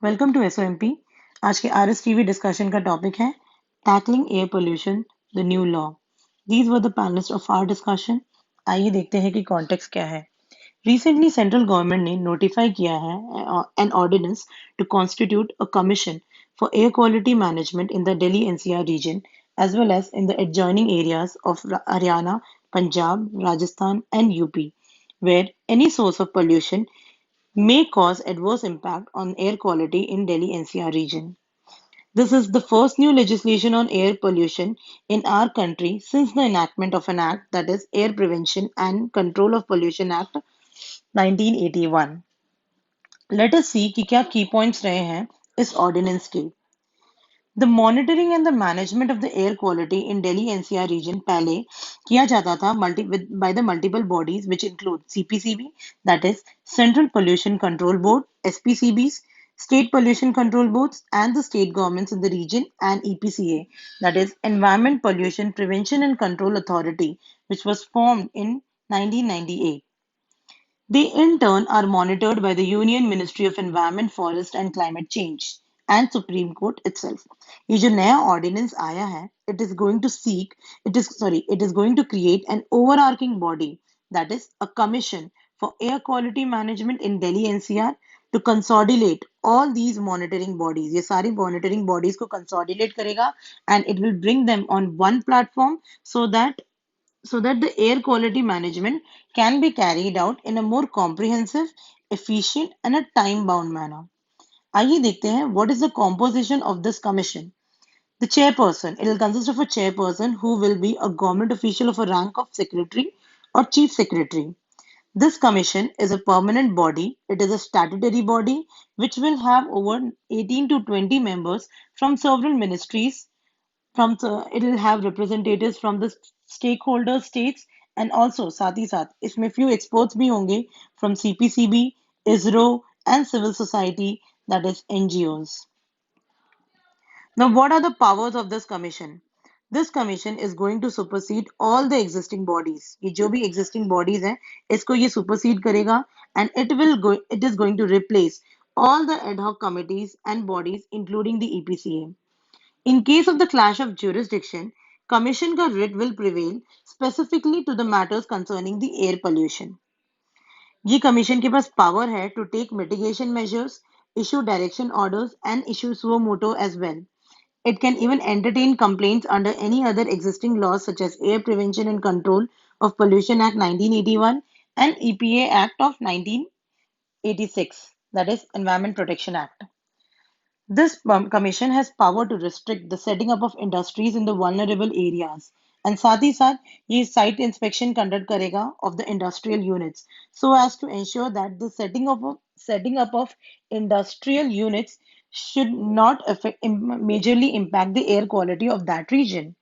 Welcome to SOMP. आज के RS TV discussion का टॉपिक है tackling air pollution the new law. These were the panelists of our discussion. आइए देखते हैं कि कॉन्टेक्स्ट क्या है। रिसेंटली सेंट्रल गवर्नमेंट ने नोटिफाई किया है an ordinance to constitute a commission for air quality management in the Delhi NCR region as well as in the adjoining areas of Haryana, Punjab, Rajasthan, and UP, where any source of pollution may cause adverse impact on air quality in Delhi NCR region. This is the first new legislation on air pollution in our country since the enactment of an act, that is Air Prevention and Control of Pollution Act 1981. Let us see कि क्या key points रहे हैं इस ordinance के। The monitoring and the management of the air quality in Delhi NCR region पहले किया जाता था by the multiple bodies which include CPCB, that is Central Pollution Control Board, SPCBs, State Pollution Control Boards, and the state governments in the region, and EPCA, that is Environment Pollution Prevention and Control Authority, which was formed in 1998. They in turn are monitored by the Union Ministry of Environment, Forest and Climate Change and Supreme Court itself. ये जो नया ordinance आया है, it is going to create an overarching body, that is a commission for air quality management in Delhi NCR, to consolidate all these monitoring bodies. ये सारी monitoring bodies को consolidate करेगा and it will bring them on one platform so that the air quality management can be carried out in a more comprehensive, efficient, and a time bound manner. आइए देखते हैं what is the composition of this commission. The chairperson, it will consist of a chairperson who will be a government official of a rank of secretary or chief secretary. This commission is a permanent body. It is a statutory body which will have over 18 to 20 members from several ministries, it will have representatives from the stakeholder states, and also साथ ही साथ इसमें few experts भी होंगे from CPCB, ISRO, and civil society, that is NGOs. Now, what are the powers of this commission? This commission is going to supersede all the existing bodies. ये जो भी existing bodies हैं, इसको ये supersede करेगा, and it is going to replace all the ad hoc committees and bodies, including the EPCA. In case of the clash of jurisdiction, Commission का writ will prevail specifically to the matters concerning the air pollution. ये commission के पास power है to take mitigation measures, issue direction orders, and issue suo motu as well. It can even entertain complaints under any other existing laws such as Air Prevention and Control of Pollution Act 1981 and EPA Act of 1986, that is Environment Protection Act. This commission has power to restrict the setting up of industries in the vulnerable areas, and साथ ही साथ ये site inspection conduct करेगा of the industrial units so as to ensure that the setting up of industrial units should not majorly impact the air quality of that region.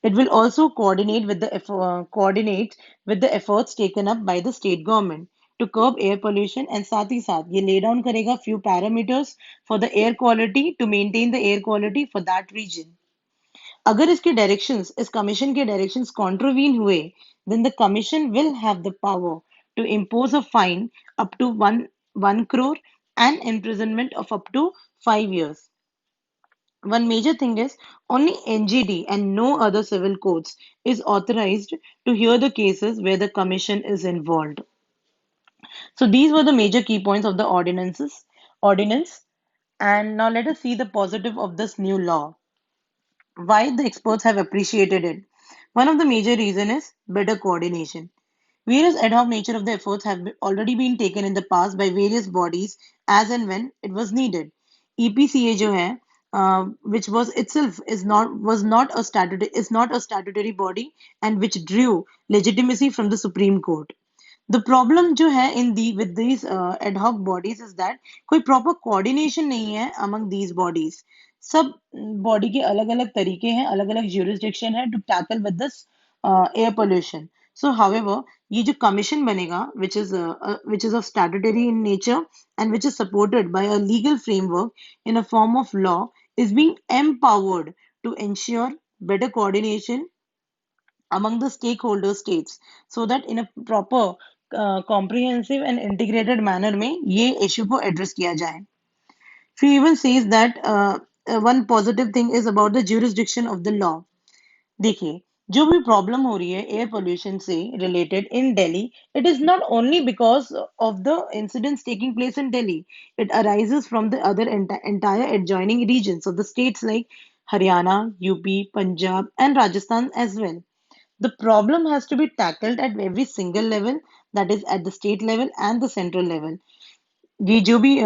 It will also coordinate with the efforts taken up by the state government to curb air pollution, and साथ ही साथ ये lay down करेगा few parameters for the air quality to maintain the air quality for that region. अगर इसके directions इस commission के directions contravene हुए, then the commission will have the power to impose a fine up to 1 crore and imprisonment of up to 5 years. One major thing is only NGD and no other civil courts is authorized to hear the cases where the commission is involved. So these were the major key points of the ordinance. And now let us see the positive of this new law. Why the experts have appreciated it. One of the major reason is better coordination. Various ad hoc nature of the efforts have already been taken in the past by various bodies as and when it was needed. EPCA जो है, which was itself is not a statutory body and which drew legitimacy from the Supreme Court. The problem जो है with these ad hoc bodies is that कोई proper coordination नहीं है among these bodies. सब body के अलग-अलग तरीके हैं, अलग-अलग jurisdiction है to tackle with this air pollution. So, however, ये जो commission बनेगा, which is of statutory in nature and which is supported by a legal framework in a form of law, is being empowered to ensure better coordination among the stakeholder states so that in a proper comprehensive and integrated manner में ये issue को address किया जाए. She even says that one positive thing is about the jurisdiction of the law. देखिए, जो भी problem हो रही है एयर पोल्यूशन से related in Delhi, it is not only because of the incidents taking place in Delhi. It arises from the other entire adjoining regions of the states like Haryana, UP, Punjab, and Rajasthan as well. The problem has to be tackled at every single level, that is at the state level and the central level. ये जो भी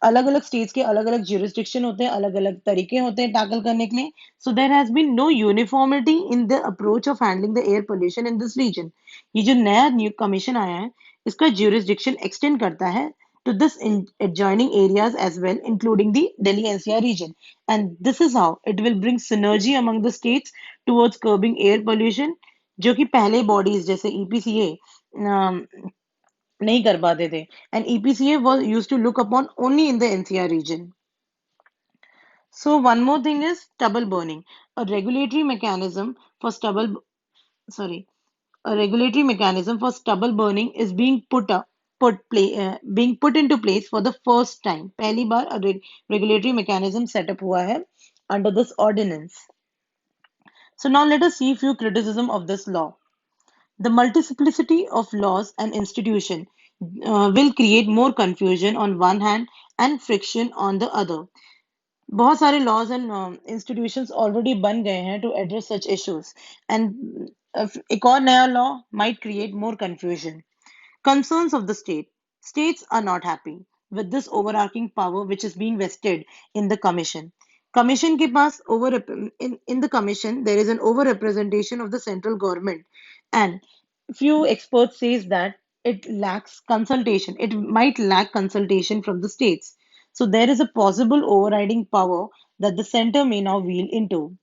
अलग अलग states के अलग अलग jurisdiction होते हैं, अलग अलग तरीके होते हैं टैकल करने के लिए. So there has been no uniformity in the approach of handling the air pollution in this region. ये जो नया न्यू कमीशन आया है, इसका ज्यूरिस्डिक्शन एक्सटेंड करता है to this adjoining areas as well, including the Delhi NCR region. And this is how it will bring synergy among the states towards curbing air pollution, जो कि पहले bodies जैसे EPCA नहीं कर पाते थे. And EPCA was used to look upon only in the NCR region. So one more thing is stubble burning. A regulatory mechanism for stubble, sorry, a regulatory mechanism for stubble burning is being being put into place for the first time. पहली बार regulatory mechanism set up हुआ है under this ordinance. So now let us see few criticism of this law. The multiplicity of laws and institutions will create more confusion on one hand and friction on the other. बहुत सारे laws and institutions already बन गए हैं to address such issues, and एक और नया law might create more confusion. Concerns of the state. States are not happy with this overarching power which is being vested in the commission. Commission के पास in the commission there is an overrepresentation of the central government, and few experts says that it lacks consultation. It might lack consultation from the states. So there is a possible overriding power that the center may now wield into.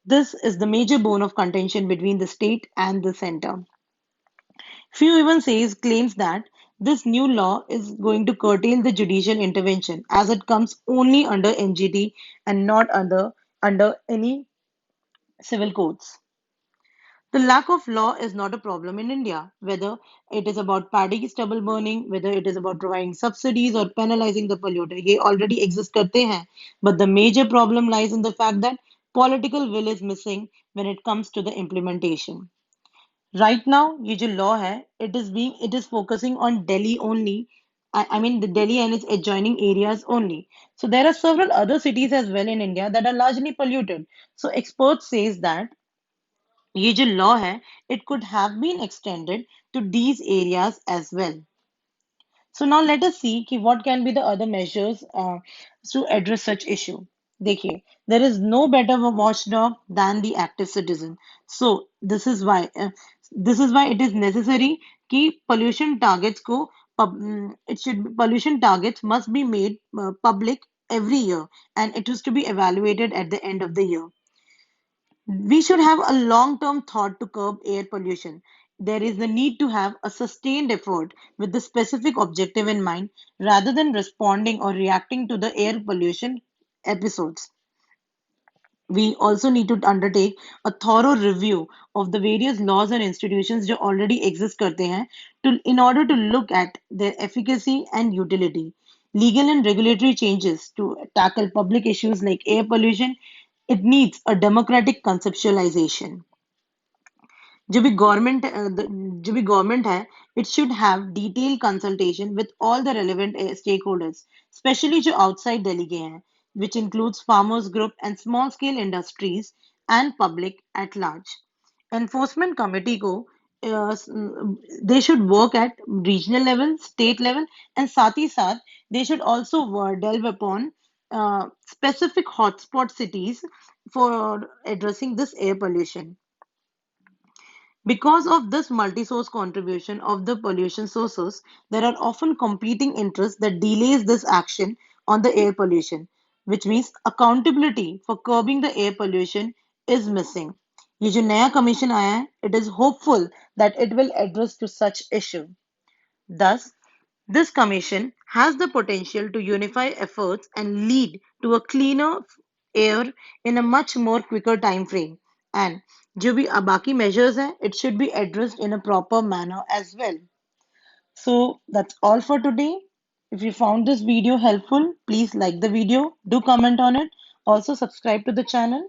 This is the major bone of contention between the state and the center. Few even claims that this new law is going to curtail the judicial intervention as it comes only under NGT and not under any civil courts. The lack of law is not a problem in India, whether it is about paddy stubble burning, whether it is about providing subsidies or penalizing the polluter. ये already exist करते हैं. But the major problem lies in the fact that political will is missing when it comes to the implementation. Right now, ये जो law है, it is focusing on Delhi only. I mean the Delhi and its adjoining areas only. So there are several other cities as well in India that are largely polluted. So experts says that ये जो law है, it could have been extended to these areas as well. So now let us see कि what can be the other measures to address such issue. देखिए, there is no better watchdog than the active citizen. So this is why it is necessary कि pollution targets को pollution targets must be made public every year, and it is to be evaluated at the end of the year. We should have a long-term thought to curb air pollution. There is the need to have a sustained effort with the specific objective in mind rather than responding or reacting to the air pollution episodes. We also need to undertake a thorough review of the various laws and institutions that already exist करते हैं in order to look at their efficacy and utility. Legal and regulatory changes to tackle public issues like air pollution, it needs a democratic conceptualization. जो भी government जो भी government है, it should have detailed consultation with all the relevant stakeholders, especially जो outside Delhi के हैं, which includes farmers group and small scale industries and public at large. Enforcement committee को they should work at regional level, state level, and साथ ही साथ they should also delve upon specific hotspot cities for addressing this air pollution. Because of this multi-source contribution of the pollution sources, there are often competing interests that delays this action on the air pollution, which means accountability for curbing the air pollution is missing. ये जो नया commission आया है, it is hopeful that it will address to such issue. Thus, this commission has the potential to unify efforts and lead to a cleaner air in a much more quicker time frame. And जो भी बाकी measures हैं, it should be addressed in a proper manner as well. So that's all for today. If you found this video helpful, please like the video, do comment on it, also subscribe to the channel.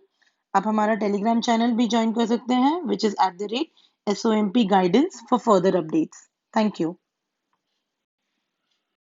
आप हमारा Telegram channel भी join कर सकते हैं, which is @SOMP Guidance for further updates. Thank you.